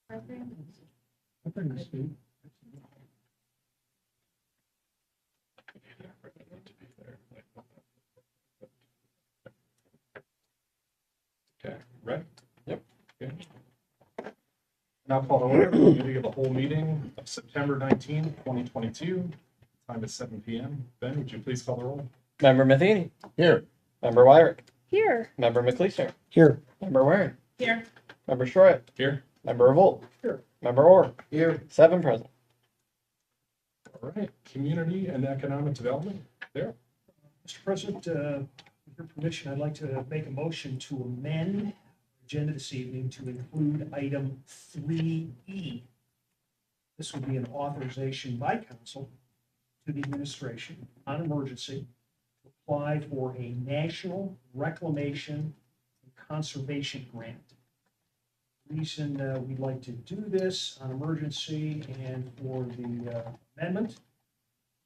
program? I think it's good. Okay, ready? Yep. Okay. Now call to order the committee of the whole meeting of September 19th, 2022. Time is 7 p.m. Ben, would you please call the roll? Member Matheny. Here. Member Wyrick. Here. Member McLeaser. Here. Member Warren. Here. Member Stroy. Here. Member Revolt. Here. Member Orr. Here. 7 present. All right, community and economic development. There. Mr. President, with your permission, I'd like to make a motion to amend the agenda this evening to include item 3E. This would be an authorization by council to the administration on emergency to apply for a national reclamation and conservation grant. Reason we'd like to do this on emergency and for the amendment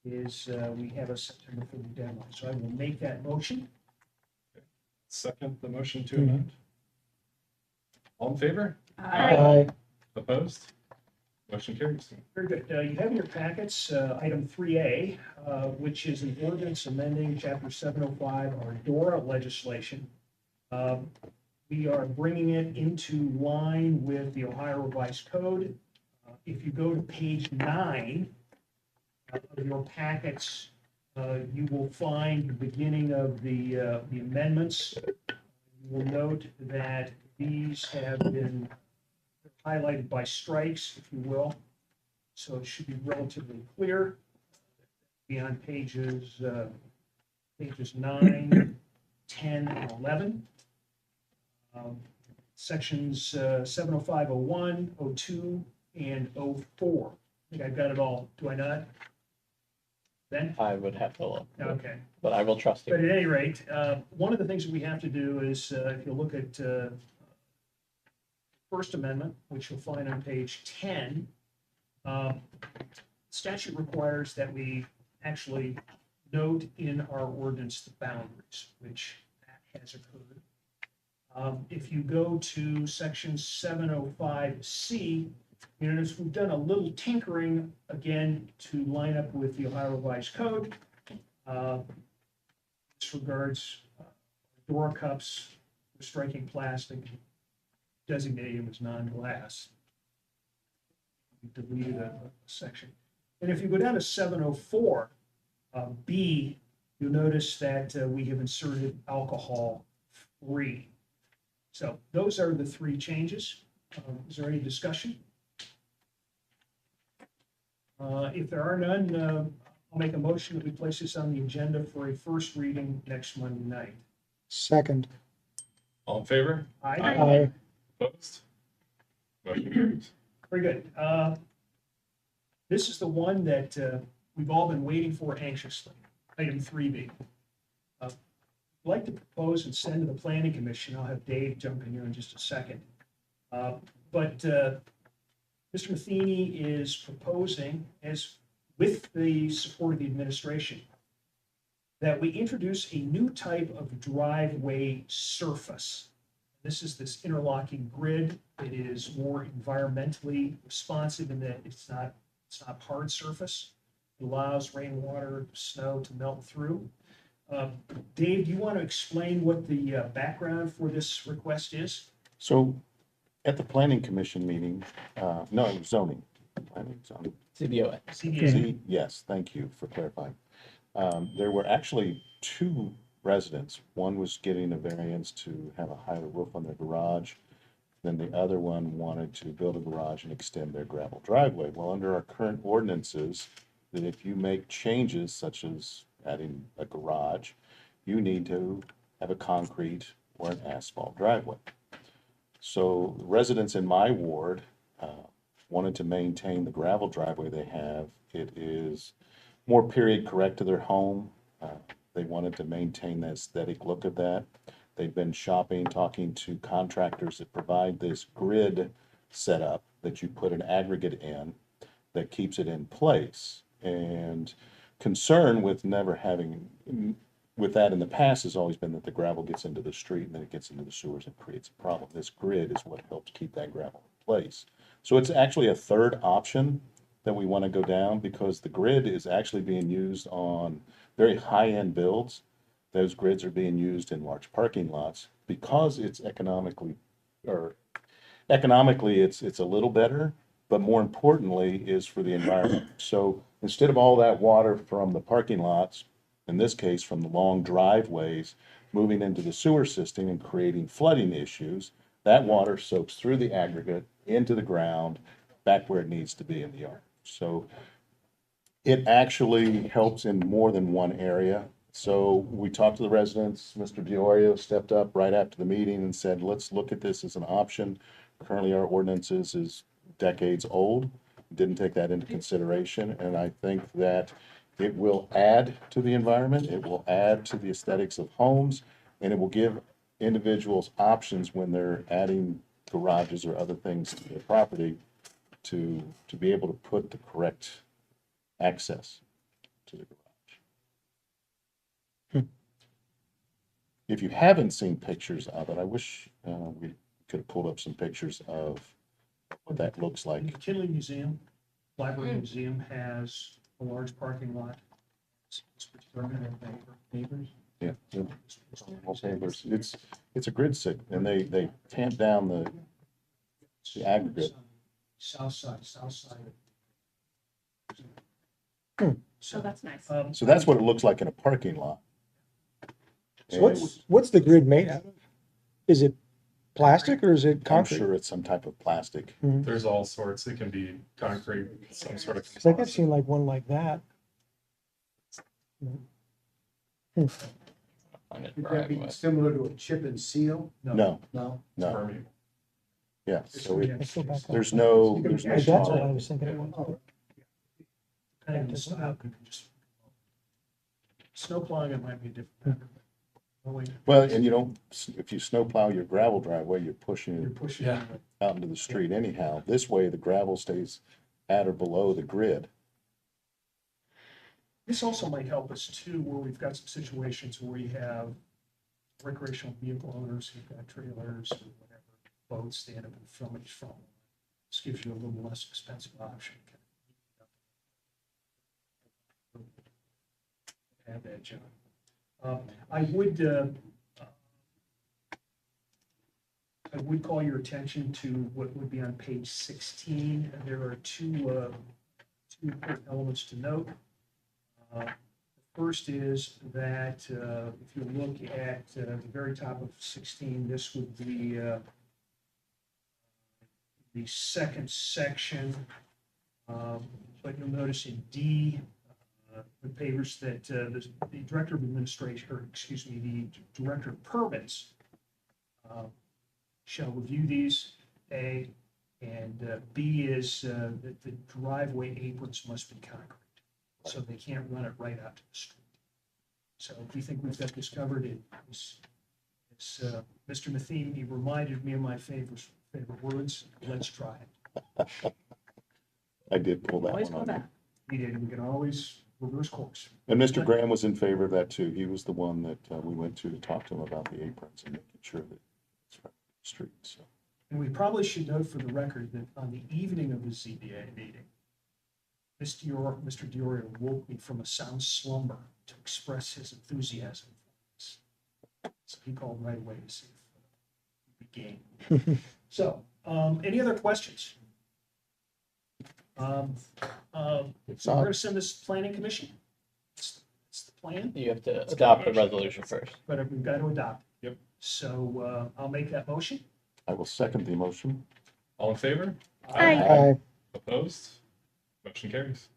is we have a September 30 deadline. So I will make that motion. Second the motion to amend. All in favor? Aye. Opposed? Motion carries. Very good. You have in your packets item 3A, which is an ordinance amending Chapter 705, our DORA legislation. We are bringing it into line with the Ohio Revised Code. If you go to page 9 of your packets, you will find the beginning of the amendments. You will note that these have been highlighted by strikes, if you will. So it should be relatively clear. Be on pages 9, 10, and 11. Sections 70501, 02, and 04. I think I've got it all. Do I not? Ben? I would have to look, Okay. but I will trust But you. at any rate, one of the things that we have to do is, if you look at First Amendment, which you'll find on page 10, statute requires that we actually note in our ordinance the boundaries, which has occurred. If you go to section 705C, you notice we've done a little tinkering, again, to line up with the Ohio Revised Code. This regards door cups, striking plastic, designating them as non-glass. We deleted a section. And if you go down to 704 B, you'll notice that we have inserted alcohol free. So those are the 3 changes. Is there any discussion? If there are none, I'll make a motion that we place this on the agenda for a first reading next Monday night. Second. All in favor? Aye. Opposed? Motion carries. Very good. This is the one that we've all been waiting for anxiously, item 3B. I'd like to propose and send to the Planning Commission. I'll have Dave jump in here in just a second. But Mr. Matheny is proposing, as with the support of the administration, that we introduce a new type of driveway surface. This is this interlocking grid. It is more environmentally responsive in that it's not hard surface. It allows rainwater, snow to melt through. Dave, do you want to explain what the background for this request is? So at the planning commission meeting, no, it was zoning. Planning, zoning. CBOA. CDA. See, yes, thank you for clarifying. There were actually 2 residents. One was getting a variance to have a higher roof on their garage. Then the other one wanted to build a garage and extend their gravel driveway. Well, under our current ordinances, that if you make changes such as adding a garage, you need to have a concrete or an asphalt driveway. So residents in my ward wanted to maintain the gravel driveway they have. It is more period correct to their home. They wanted to maintain the aesthetic look of that. They've been shopping, talking to contractors that provide this grid setup that you put an aggregate in that keeps it in place. And concern with never having, with that in the past has always been that the gravel gets into the street and then it gets into the sewers and creates a problem. This grid is what helps keep that gravel place. So it's actually a third option that we want to go down because the grid is actually being used on very high-end builds. Those grids are being used in large parking lots because it's economically it's a little better, but more importantly is for the environment. So instead of all that water from the parking lots, in this case from the long driveways, moving into the sewer system and creating flooding issues, that water soaks through the aggregate into the ground, back where it needs to be in the yard. So it actually helps in more than one area. So we talked to the residents. Mr. Diorio stepped up right after the meeting and said, let's look at this as an option. Currently, our ordinances is decades old, didn't take that into consideration, and I think that it will add to the environment, it will add to the aesthetics of homes, and it will give individuals options when they're adding garages or other things to their property to be able to put the correct access to the garage. If you haven't seen pictures of it, I wish we could have pulled up some pictures of what that looks like. The McKinley Museum, Library Museum has a large parking lot. It's neighbors. Yeah, it's a grid sig, and they tamp down the aggregate. South side. So that's nice. So that's what it looks like in a parking lot. So what's the grid made out of? Is it plastic or is it I'm concrete? sure it's some type of plastic. There's all sorts. It can be concrete, some sort of. Cause I got seen like one like that. Find it Would where that I be was. similar to a chip and seal? No, No. no, Permeable. yeah, so Let's go back up. there's no That's what I solid. was thinking it was. Depending on the style, you can just. Snow plowing, it might be a different pattern. Oh, wait, Well, and if you snowplow your gravel driveway, you're pushing you're it pushing. Yeah. out into the street anyhow. This way, the gravel stays at or below the grid. This also might help us too, where we've got some situations where we have recreational vehicle owners who've got trailers or whatever, boats stand up in front of each front. This gives you a little less expensive option. Have that, John. I would call your attention to what would be on page 16. There are two important elements to note. The first is that if you look at the very top of 16, this would be the second section. But you'll notice in D, the papers that the director of administration, or excuse me, the director of permits shall review these, A, and B is that the driveway aprons must be concrete, so they can't run it right out to the street. So we think we've got this covered. Mr. Matheny, he reminded me of my favorite words, let's try it. I did pull that Always one go on. back. We did, we can always reverse course. And Mr. Graham was in favor of that too. He was the one that we went to talk to him about the aprons and making sure that it's right on the street, so. And we probably should note for the record that on the evening of the ZBA meeting, Mr. Diorio woke me from a sound slumber to express his enthusiasm for this. So he called right away to see if we'd be game. So, any other questions? So we're gonna send this to planning commission. It's the plan, You have to adopt the resolution first. but we've got to adopt. it. Yep. So, I'll make that motion. I will second the motion. All in favor? Aye. Opposed? Motion carries.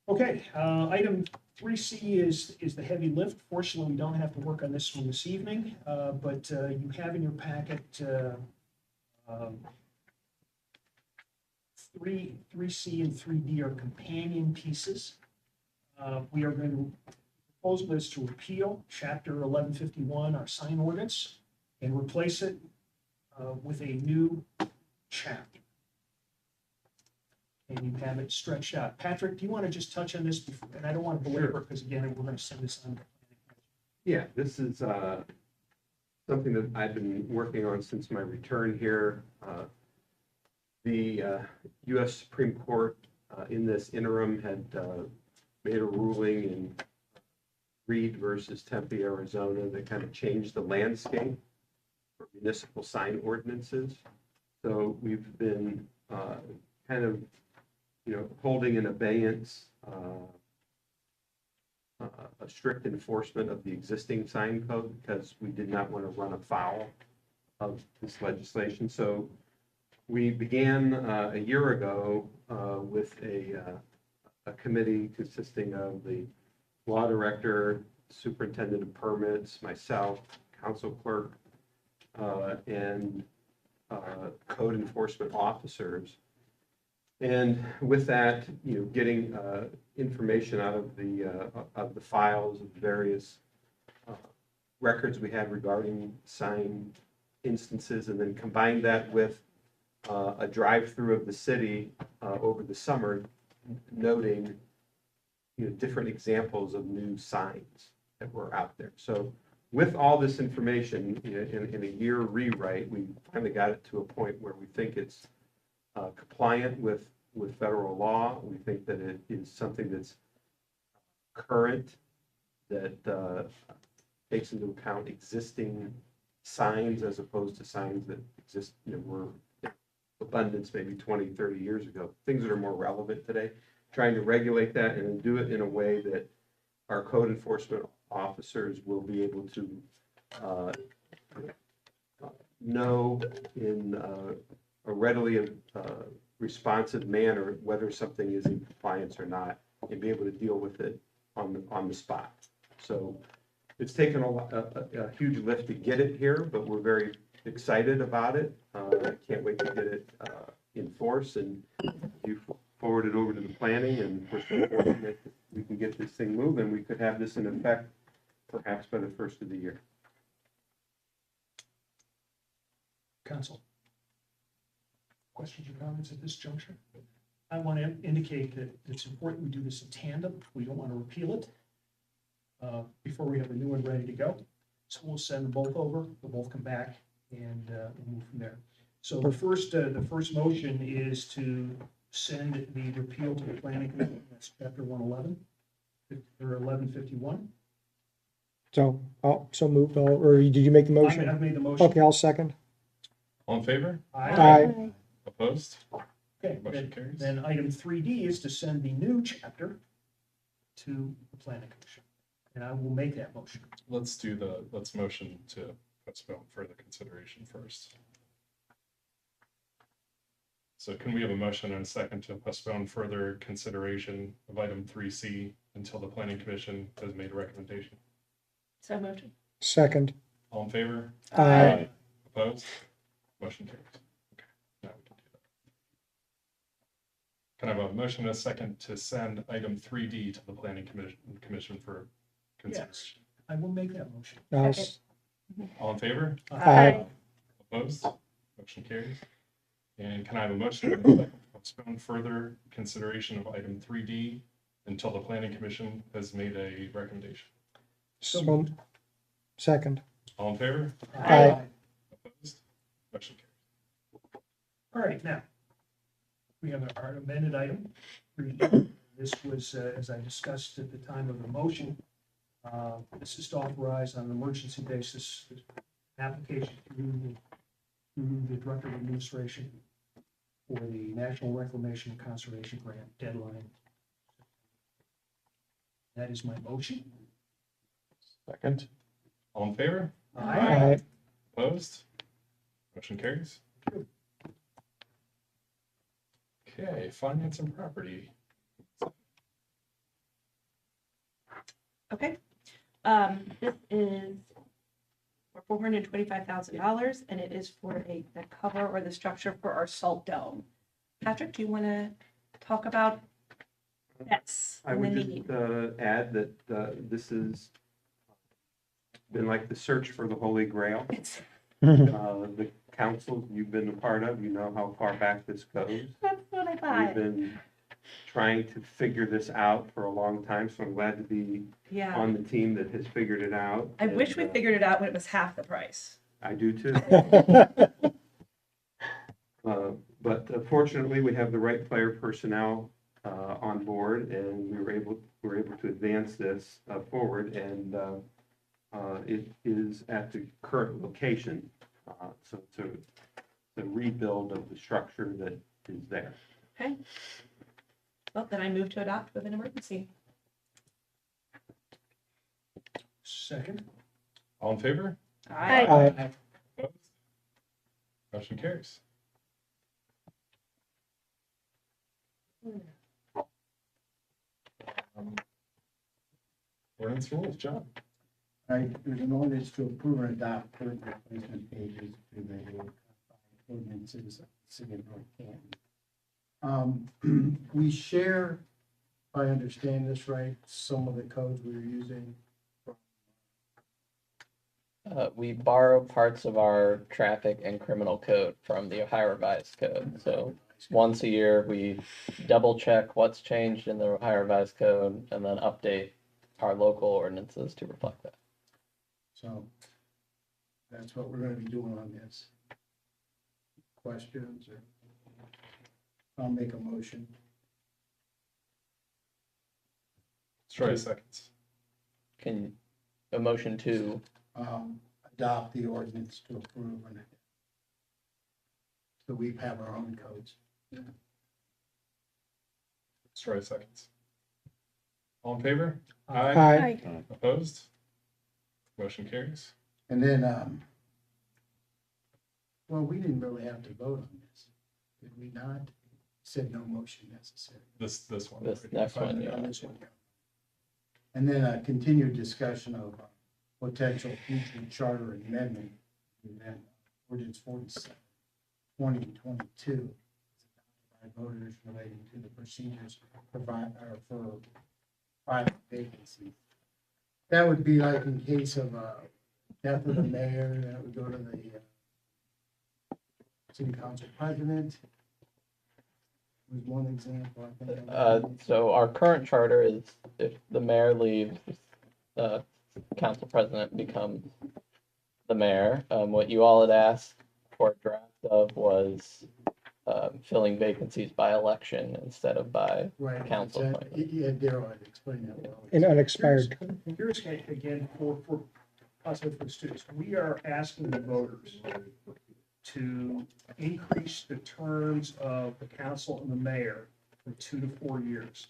Okay, item 3C is the heavy lift. Fortunately, we don't have to work on this one this evening, but you have in your packet 3C and 3D are companion pieces. We are going to propose this to repeal Chapter 1151, our sign ordinance, and replace it with a new chapter. And you have it stretched out. Patrick, do you want to just touch on this before, and I don't want to belabor it because again, we're going to send this on. Yeah, this is something that I've been working on since my return here. The U.S. Supreme Court in this interim had made a ruling in Reed versus Tempe, Arizona, that kind of changed the landscape for municipal sign ordinances. So we've been kind of, holding in abeyance a strict enforcement of the existing sign code because we did not want to run afoul of this legislation. So we began a year ago with a committee consisting of the law director, superintendent of permits, myself, council clerk, and code enforcement officers. And with that, getting information out of the files of the various records we had regarding sign instances, and then combine that with a drive-through of the city over the summer, noting different examples of new signs that were out there. So with all this information in a year rewrite, we finally got it to a point where we think it's compliant with federal law. We think that it is something that's current, that takes into account existing signs as opposed to signs that exist, were in abundance maybe 20, 30 years ago. Things that are more relevant today, trying to regulate that and do it in a way that our code enforcement officers will be able to know in a readily responsive manner whether something is in compliance or not, and be able to deal with it on the spot. So it's taken a huge lift to get it here, but we're very excited about it. I can't wait to get it in force, and you forward it over to the planning, and we're so fortunate that we can get this thing moving. We could have this in effect perhaps by the first of the year. Council. Questions or comments at this juncture? I want to indicate that it's important we do this in tandem. We don't want to repeal it before we have a new one ready to go. So we'll send them both over, they'll both come back, and we'll move from there. So the first motion is to send the repeal to the planning commission. That's chapter 111, or 1151. So moved, or did you make the motion? I've made the motion. Okay, I'll second. All in favor? Aye. Opposed? Okay, Motion carries. then item 3D is to send the new chapter to the planning commission. And I will make that motion. Let's motion to postpone further consideration first. So can we have a motion and a second to postpone further consideration of item 3C until the planning commission has made a recommendation? So moved. Second. All in favor? Aye. Opposed? Motion carries. Okay, now we can do that. Can I have a motion and a second to send item 3D to the planning commission for consideration? I will make that motion. All in favor? Aye. Opposed? Motion carries. And can I have a motion and a second to postpone further consideration of item 3D until the planning commission has made a recommendation? So, second. All in favor? Aye. Opposed? Motion carries. All right, now, we have our amended item. 3D. This was, as I discussed at the time of the motion, this is to authorize on an emergency basis, application through the Director of Administration for the National Reclamation and Conservation Grant deadline. That is my motion. Second. All in favor? Aye. Opposed? Motion carries. Okay, finance and property. Okay. This is for $425,000, and it is for the cover or the structure for our salt dome. Patrick, do you want to talk about this? I would just add that this has been like the search for the Holy Grail. The council you've been a part of, you know how far back this goes. That's what I We've thought. been trying to figure this out for a long time, so I'm glad to be Yeah. on the team that has figured it out. I wish we And, figured it out when it was half the price. I do too. But fortunately, we have the right player personnel on board, and we were able to advance this forward, and it is at the current location. So it's a rebuild of the structure that is there. Okay. Well, then I move to adopt with an emergency. Second. All in favor? Aye. Aye. Opposed? Motion carries. Ordinance rules, John. Right, there's an ordinance to approve and adopt current replacement pages to the ordinances of the city of North Canton. We share, if I understand this right, some of the codes we were using. We borrow parts of our traffic and criminal code from the Ohio Revised Code. So once a year, we double check what's changed in the Ohio Revised Code and then update our local ordinances to reflect that. So that's what we're gonna be doing on this. Questions or? I'll make a motion. Troy seconds. Can, a motion to, Adopt the ordinance to approve and so we have our own codes. Troy seconds. All in favor? Aye. Opposed? Motion carries. And then, well, we didn't really have to vote on this, did we not? Said no motion necessary. This one. this next one, yeah. On this one. And then a continued discussion of potential future charter amendment, and then ordinance 47, 2022. By voters relating to the procedures for private vacancies. That would be like in case of death of the mayor, that would go to the city council president. Was one example, I think. So our current charter is if the mayor leaves, council president becomes the mayor. What you all had asked for a draft of was filling vacancies by election instead of by Right. council appointment. Yeah, Darrell had explained that well. An unexpired. Here's, again, for possibly for the students, we are asking the voters to increase the terms of the council and the mayor from 2 to 4 years.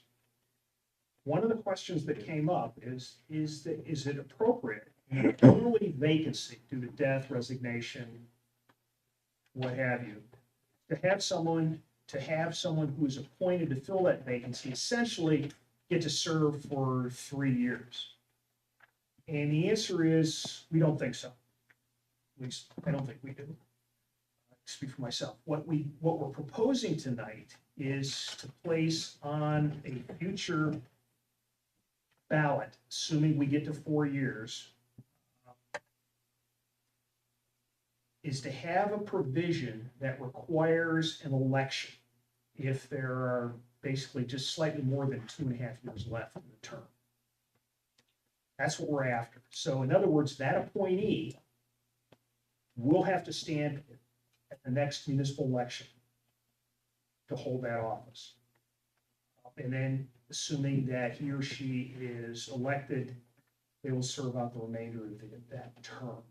One of the questions that came up is it appropriate in an early vacancy due to death, resignation, what have you, to have someone who is appointed to fill that vacancy essentially get to serve for 3 years? And the answer is, we don't think so. At least, I don't think we do. I speak for myself. What we're proposing tonight is to place on a future ballot, assuming we get to 4 years, is to have a provision that requires an election if there are basically just slightly more than 2.5 years left in the term. That's what we're after. So in other words, that appointee will have to stand at the next municipal election to hold that office. And then assuming that he or she is elected, they will serve out the remainder of that term.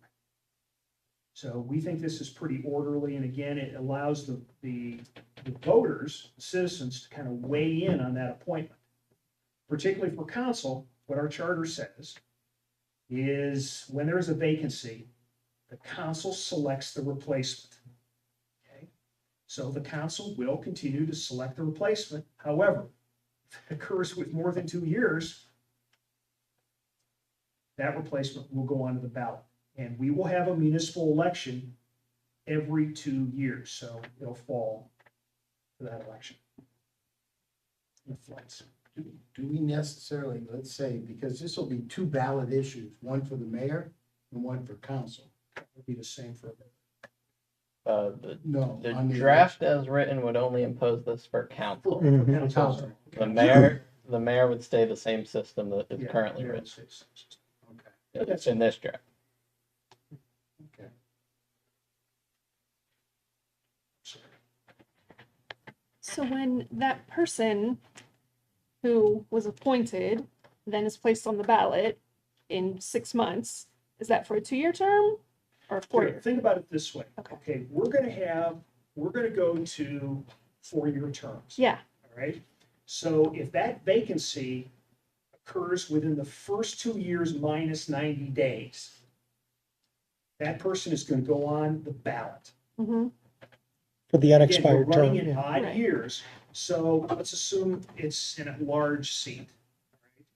So we think this is pretty orderly, and again, it allows the voters, the citizens, to kind of weigh in on that appointment. Particularly for council, what our charter says is when there's a vacancy, the council selects the replacement. Okay? So the council will continue to select the replacement. However, if it occurs with more than 2 years, that replacement will go onto the ballot. And we will have a municipal election every 2 years, so it'll fall to that election. It flights. Do we necessarily, let's say, because this will be 2 ballot issues, one for the mayor and one for council. It'll be the same for No. The on draft as written would only impose this for council. Mhm. Council. The mayor would stay the same system that is Yeah, currently yeah, written. Okay. It's in this draft. Okay. So when that person who was appointed then is placed on the ballot in 6 months, is that for a 2-year term or a 4-year? Think about it this way. Okay. Okay, we're gonna go to 4-year terms. Yeah. All right? So if that vacancy occurs within the first 2 years minus 90 days, that person is gonna go on the ballot. Mm-hmm. For the Again, unexpired we're term. running in Yeah. odd Right. years, so let's assume it's in a large seat. All right?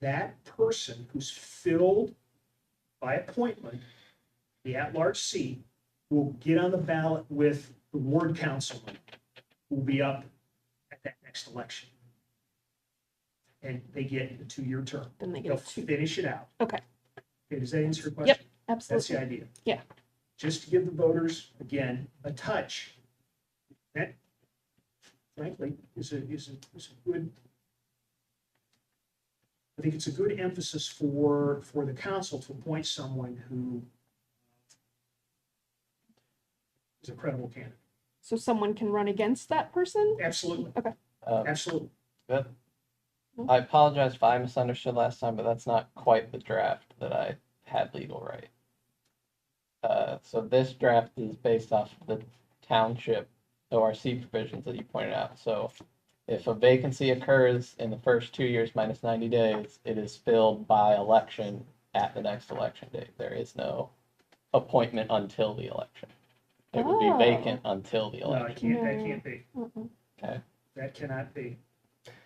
That person who's filled by appointment, the at-large seat, will get on the ballot with the ward councilman, who will be up at that next election. And they get a 2-year term. Then they They'll get 2. finish it out. Okay. Okay, does that answer your question? That's the Absolutely. idea. Yeah. Just to give the voters, again, a touch. That, frankly, is a good, I think it's a good emphasis for the council to appoint someone who is a credible candidate. So someone can run against that person? Absolutely, absolutely. I apologize if I misunderstood last time, but that's not quite the draft that I had legal right. So this draft is based off the township ORC provisions that you pointed out. So if a vacancy occurs in the first 2 years minus 90 days, it is filled by election at the next election date. There is no appointment until the election. It would be Oh. vacant until the No, that election. can't be. Mm-mm. Okay. That cannot be.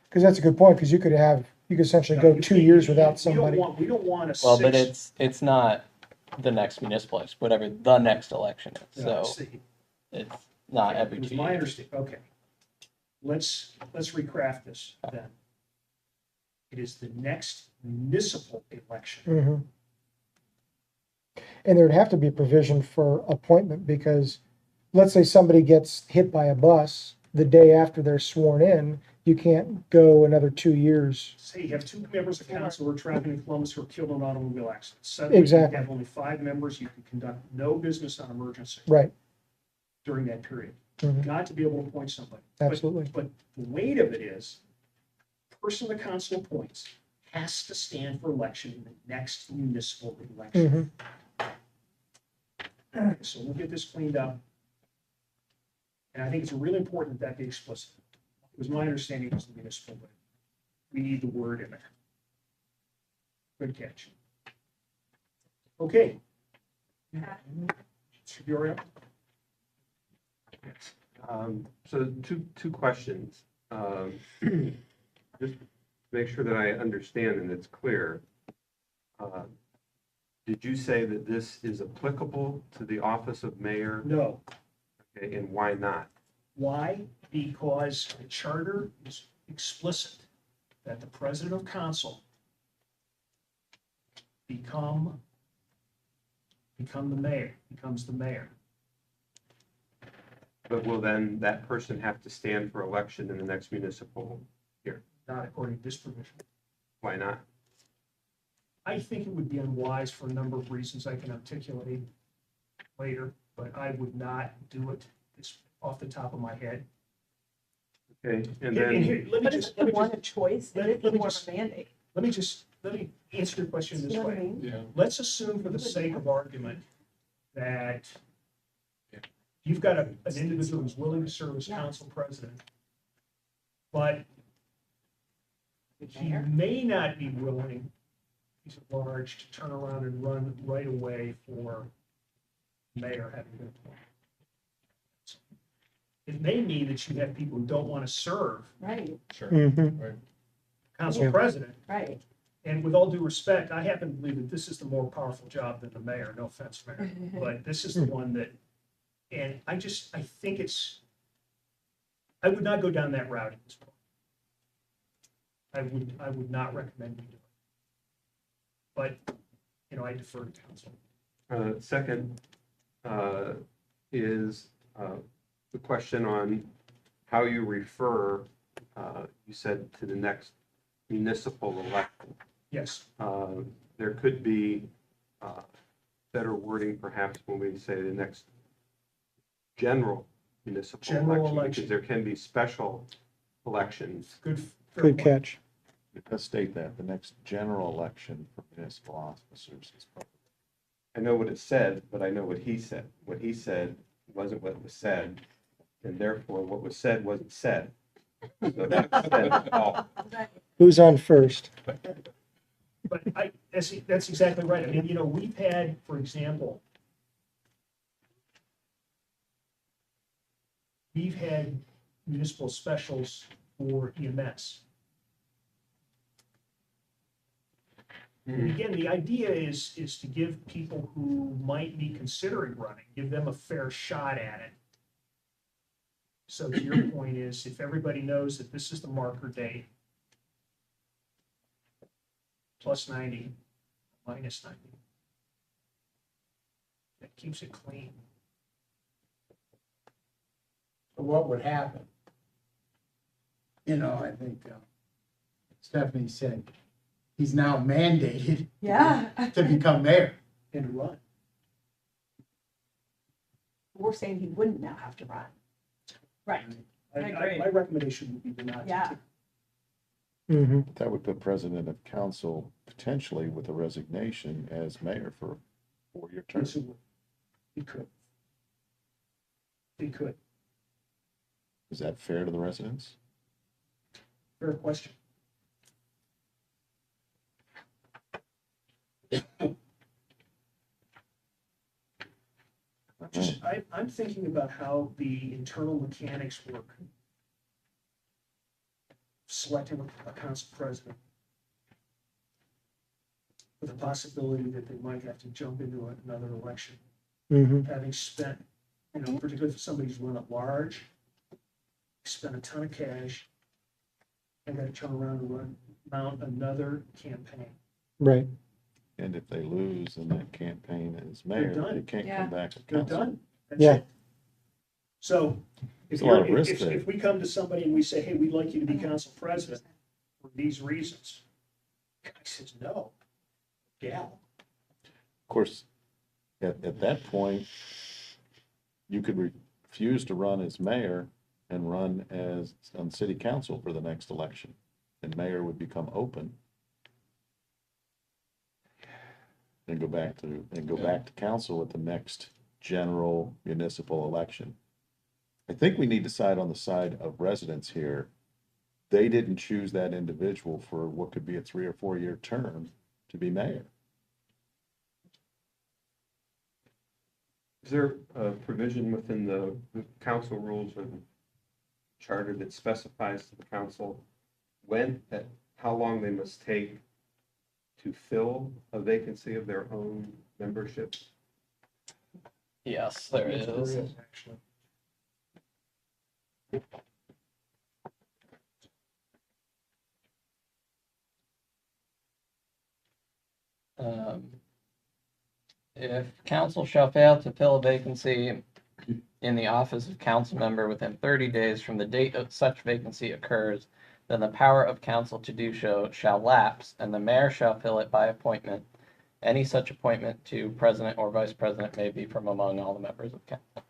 Because that's a good point, because you could essentially No, go you 2 can't- years you- without we somebody. We don't want a Well, but six. it's not the next municipal election, whatever the next election is. No, So it's- it's not okay, every it was 2 my years. understanding, okay. Let's recraft this then. It is the next municipal election. Mhm. And there'd have to be provision for appointment, because let's say somebody gets hit by a bus the day after they're sworn in, you can't go another 2 years. Say you have 2 members of council who are traveling in Columbus who are killed in an automobile accident. Suddenly, Exactly. you have only 5 members, you can conduct no business on emergency Right, during that period. Mhm. Got to be able to appoint somebody. But- absolutely. But the weight of it is, the person the council appoints has to stand for election in the next municipal election. Mhm. So we'll get this cleaned up. And I think it's really important that be explicit. It was my understanding it was the municipal, but we need the word in there. Good catch. Okay. Superior? So two questions. Just to make sure that I understand and it's clear. Did you say that this is applicable to the office of mayor? No. Okay, and why not? Why? Because the charter is explicit that the president of council becomes the mayor. But will then that person have to stand for election in the next municipal? Not according to this provision. Why not? I think it would be unwise for a number of reasons I can articulate later, but I would not do it just off the top of my head. Okay, and And then, here, let me But it's just, the one a choice, let- and it's let me more of just- a mandate. let me answer your question You this know what I way. mean? Yeah. Let's assume for the sake of argument that you've got an individual who's willing to serve as council president, but he Mayor? may not be willing, he's at large, to turn around and run right away for mayor having been appointed. It may mean that you have people who don't want to serve Right, Sure. Mhm. council Yeah. president. right. And with all due respect, I happen to believe that this is the more powerful job than the mayor, no offense, Mayor. But this is the one that, and I think I would not go down that route at this point. I would not recommend you do it. But, I defer to council. second is the question on how you refer, you said to the next municipal election. Yes, There could be better wording perhaps when we say the next general municipal General election, election. because there can be special elections. Good. fair Good point. catch. It does state that the next general election for municipal officers is public. I know what it said, but I know what he said. What he said wasn't what was said, and therefore what was said wasn't said. So that's said all. Who's on first? But that's exactly right. I mean, you know, we've had, for example, we've had municipal specials for EMS. And again, the idea is to give people who might be considering running, give them a fair shot at it. So to your point is, if everybody knows that this is the marker date, plus 90, minus 90, that keeps it clean. So what would happen? You know, I think Stephanie said, he's now mandated Yeah. to become mayor. And to run. We're saying he wouldn't now have to run. Right. I agree. My recommendation would be to not. Yeah. Mm-hmm. That would put president of council potentially with a resignation as mayor for a 4-year term. Yes, it would. He could. He could. Is that fair to the residents? Fair question. I'm thinking about how the internal mechanics work. Selecting a council president. With the possibility that they might have to jump into another election, Mm-hmm. having spent, you know, particularly if somebody's run at large, spent a ton of cash, and got to turn around and mount another campaign. Right. And if they lose in that campaign as mayor, done. they can't Yeah. come back to They're council. done. That's Yeah. it. So if It's a lot of you're, risk if there. if we come to somebody and we say, hey, we'd like you to be council president for these reasons, guy says no, gal. Of course, at that point, you could refuse to run as mayor and run as on city council for the next election. And mayor would become open. And go back to council at the next general municipal election. I think we need to side on the side of residents here. They didn't choose that individual for what could be a 3 or 4 year term to be mayor. Is there a provision within the council rules or the charter that specifies to the council how long they must take to fill a vacancy of their own membership? Yes, there Yes, is. actually. If council shall fail to fill a vacancy in the office of council member within 30 days from the date of such vacancy occurs, then the power of council to do so shall lapse, and the mayor shall fill it by appointment. Any such appointment to president or vice president may be from among all the members of council.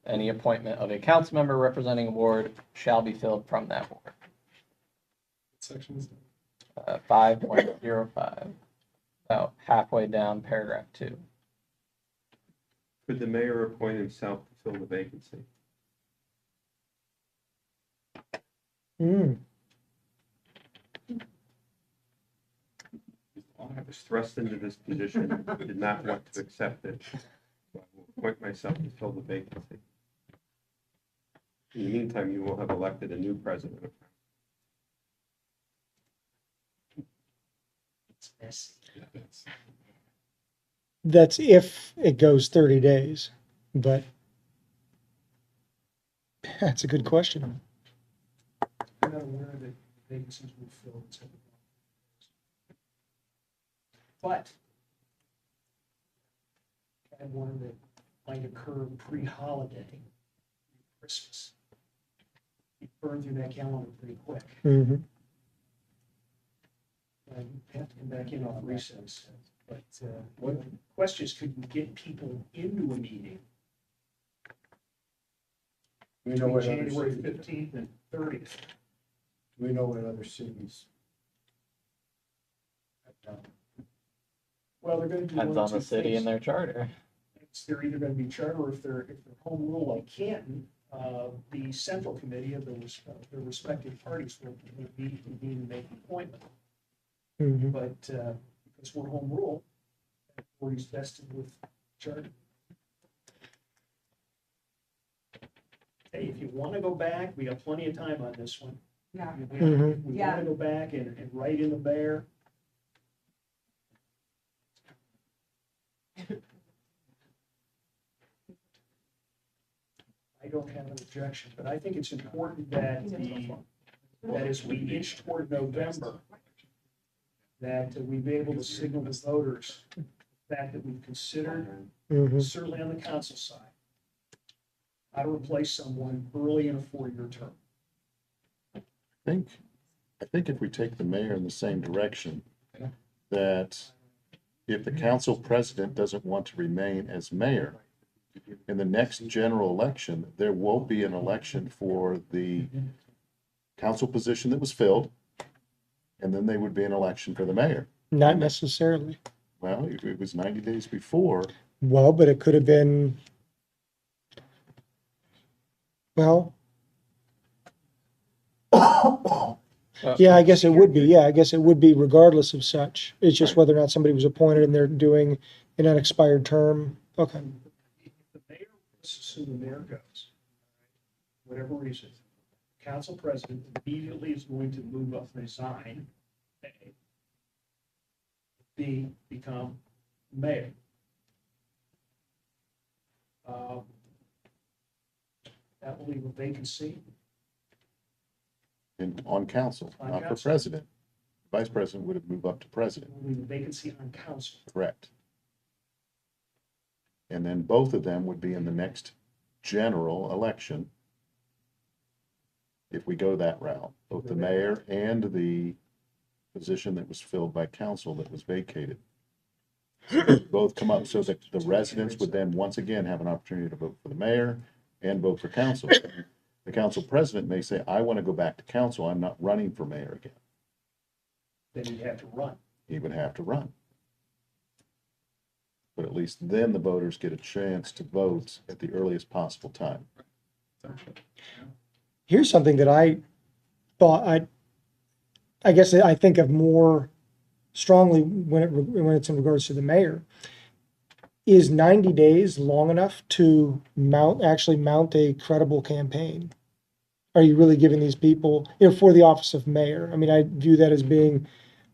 Any appointment of a council member representing a ward shall be filled from that ward. Sections. 5.05, about halfway down paragraph 2. Could the mayor appoint himself to fill the vacancy? Mm. I was thrust into this position, did not want to accept it. So I will appoint myself to fill the vacancy. In the meantime, you will have elected a new president of It's messy. Yeah, that's- That's if it goes 30 days, but that's a good question. I'm not aware that vacancies will fill. But I had one that might occur pre-holiday, Christmas. You burn through that calendar pretty quick. Mm-hmm. And have to come back in off recess. But one of the questions, could you get people into a meeting We know what other January cities, 15th and 30th. we know what other cities have done. Well, they're gonna do Depends one on of the two city things. and their charter. They're either gonna be charter, or if they're home rule like Canton, the central committee of the respective parties will meet and make an appointment. Mhm. But, because we're home rule, authority's vested with charter. Hey, if you wanna go back, we got plenty of time on this one. Yeah. If we Yeah. wanna go back and write in the mayor. I don't have an objection, but I think it's important that that as we inch toward November, that we be able to signal the voters the fact that we've considered, Mhm. certainly on the council side, how to replace someone early in a four-year term. I think if we take the mayor in the same direction, that if the council president doesn't want to remain as mayor, in the next general election, there will be an election for the council position that was filled, and then there would be an election for the mayor. Not necessarily. Well, it was 90 days before. Well, but it could have been, well, yeah, I guess it would be. Yeah, I guess it would be regardless of such. It's just whether or not somebody was appointed and they're doing an unexpired term. Okay. If the mayor, let's assume the mayor goes, whatever reason, council president immediately is going to move up, resign, A. B, become mayor. That will leave a vacancy. On council, On not for council. president. Vice president would have moved up to president, Will leave a vacancy on council. correct? And then both of them would be in the next general election. If we go that route, both the mayor and the position that was filled by council that was vacated. Both come up so that the residents would then once again have an opportunity to vote for the mayor and vote for council. The council president may say, I want to go back to council, I'm not running for mayor again. Then you'd have to run. He would have to run. But at least then the voters get a chance to vote at the earliest possible time. Here's something that I thought I guess I think of more strongly when it's in regards to the mayor. Is 90 days long enough to actually mount a credible campaign? Are you really giving these people, for the office of mayor? I mean, I view that as being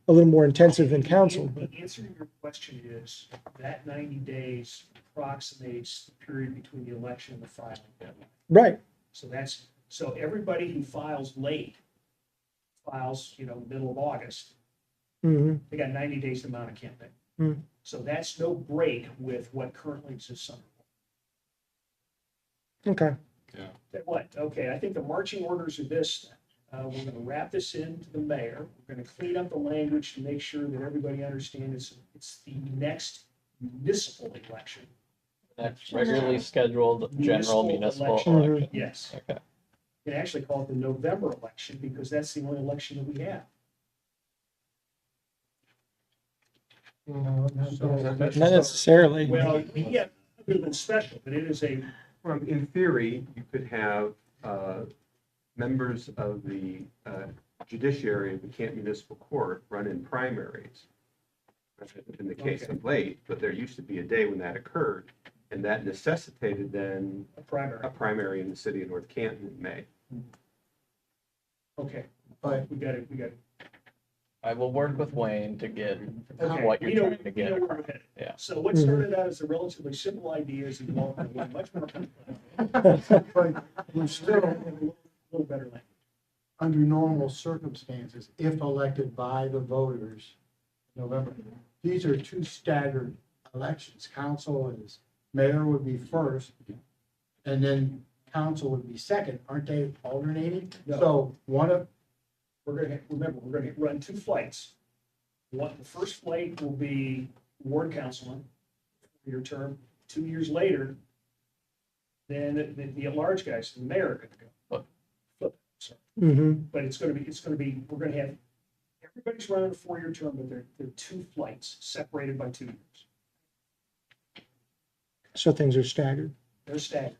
a little more intensive than council, but The answer to your question is that 90 days approximates the period between the election and the filing deadline. right. So everybody who files late, files, middle of August, Hmm. they got 90 days to mount a campaign. Mm. So that's no break with what currently exists under. Okay. What? Okay, I think the marching orders are this. We're gonna wrap this into the mayor. We're gonna clean up the language to make sure that everybody understands it's the next municipal election. Next regularly scheduled general municipal election. election. Yes. Okay. You can actually call it the November election because that's the only election that we have. Not necessarily. Well, yeah, other than special, but it is a, In theory, you could have members of the judiciary of the Canton Municipal Court run in primaries. In the case of late, but there used to be a day when that occurred, and that necessitated then a primary. a primary in the city of North Canton in May. Okay, But we got it. I will work with Wayne to get Okay, what we you're know- trying to we get know where across. we're headed. Yeah. So what started out as a relatively simple idea is evolved into one much more complex. but we're still, A little better language. under normal circumstances, if elected by the voters in November, these are two staggered elections. Council is, mayor would be first, and then council would be second. Aren't they alternating? No. So one of, We're gonna run two flights. The first flight will be ward councilman, your term. 2 years later, then the at-large guys, the mayor are gonna go. Flip, sorry. Mm-hmm. But it's gonna be, we're gonna have, everybody's running a 4-year term, but they're 2 flights separated by 2 years. So things are staggered. They're staggered.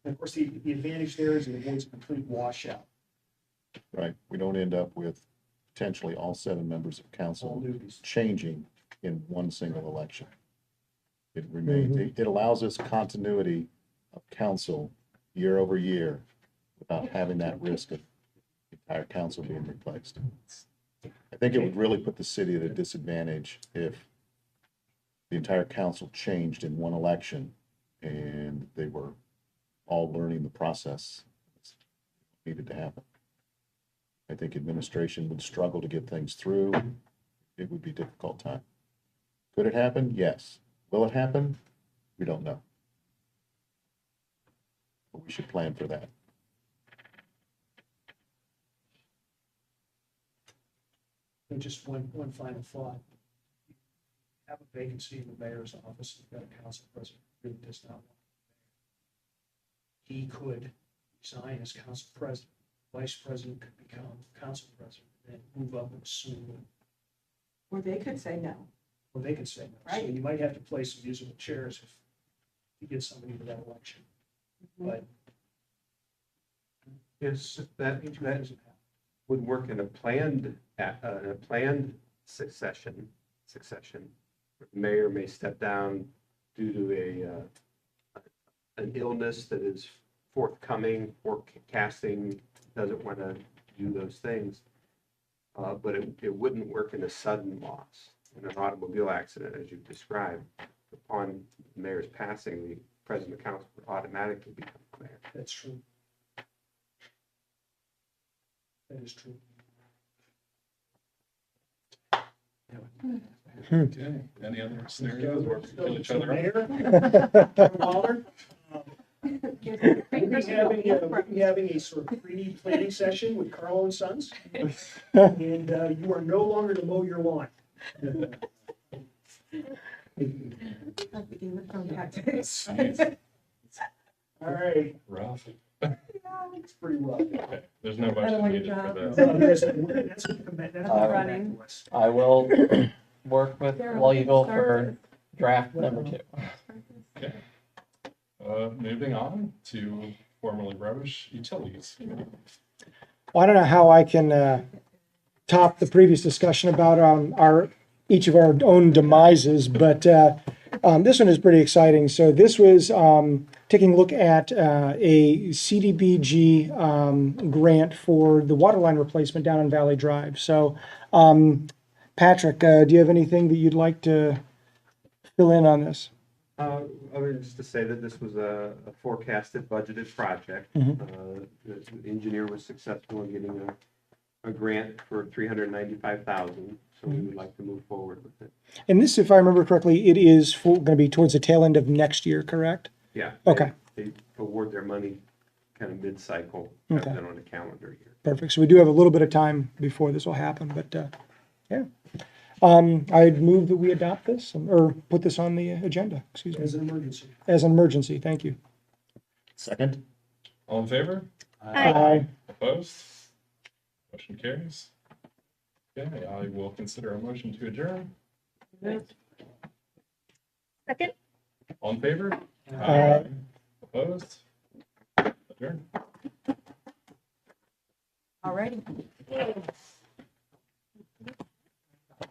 And of course, the advantage there is it avoids a complete washout, Right, we don't end up with potentially all 7 members of all council newbies. changing in one single election. It remains, it allows us continuity of council year over year without having that risk of the entire council being replaced. I think it would really put the city at a disadvantage if the entire council changed in one election and they were all learning the process that needed to happen. I think administration would struggle to get things through. It would be a difficult time. Could it happen? Yes. Will it happen? We don't know. But we should plan for that. And just one final thought. Have a vacancy in the mayor's office, you've got a council president who really does not want. He could resign as council president, vice president could become council president, and move up and assume, Or they could say no. or they could say no. So Right. you might have to play some musical chairs if you get somebody to that election, but. Yes, that Doesn't happen. would work in a planned succession. The mayor may step down due to an illness that is forthcoming, forecasting, doesn't want to do those things. But it wouldn't work in a sudden loss. In an automobile accident, as you've described, upon the mayor's passing, the president of council would automatically become mayor. That's true. That is true. Okay, any other scenarios where we kill each other up? Mayor, Waller, we'll be having a sort of pre planning session with Carlo and Sons. And you are no longer to mow your lawn. All right, Rough. it's pretty rough. Okay, there's no I don't motion want needed your for job. this. That's what the- that's what the- Running. to us. I will work with They're legal on for draft number 2. Okay. Moving on to formerly Roche Utilities. Well, I don't know how I can top the previous discussion about each of our own demises, but this one is pretty exciting. So this was taking a look at a CDBG grant for the water line replacement down on Valley Drive. So Patrick, do you have anything that you'd like to fill in on this? Other than just to say that this was a forecasted budgeted project. The engineer was successful in getting a grant for $395,000, so we would like to move forward with it. And this, if I remember correctly, it is going to be towards the tail end of next year, correct? Yeah. Okay. They award their money kind of mid-cycle, Okay. rather than on a calendar year. Perfect. So we do have a little bit of time before this will happen, but yeah. I'd move that we adopt this or put this on the agenda, excuse me, As an emergency. as an emergency. Thank you. Second? All in favor? Aye. Opposed? Motion carries. Okay, I will consider a motion to adjourn. Second? All in favor? Aye. Opposed? Adjourn. All righty.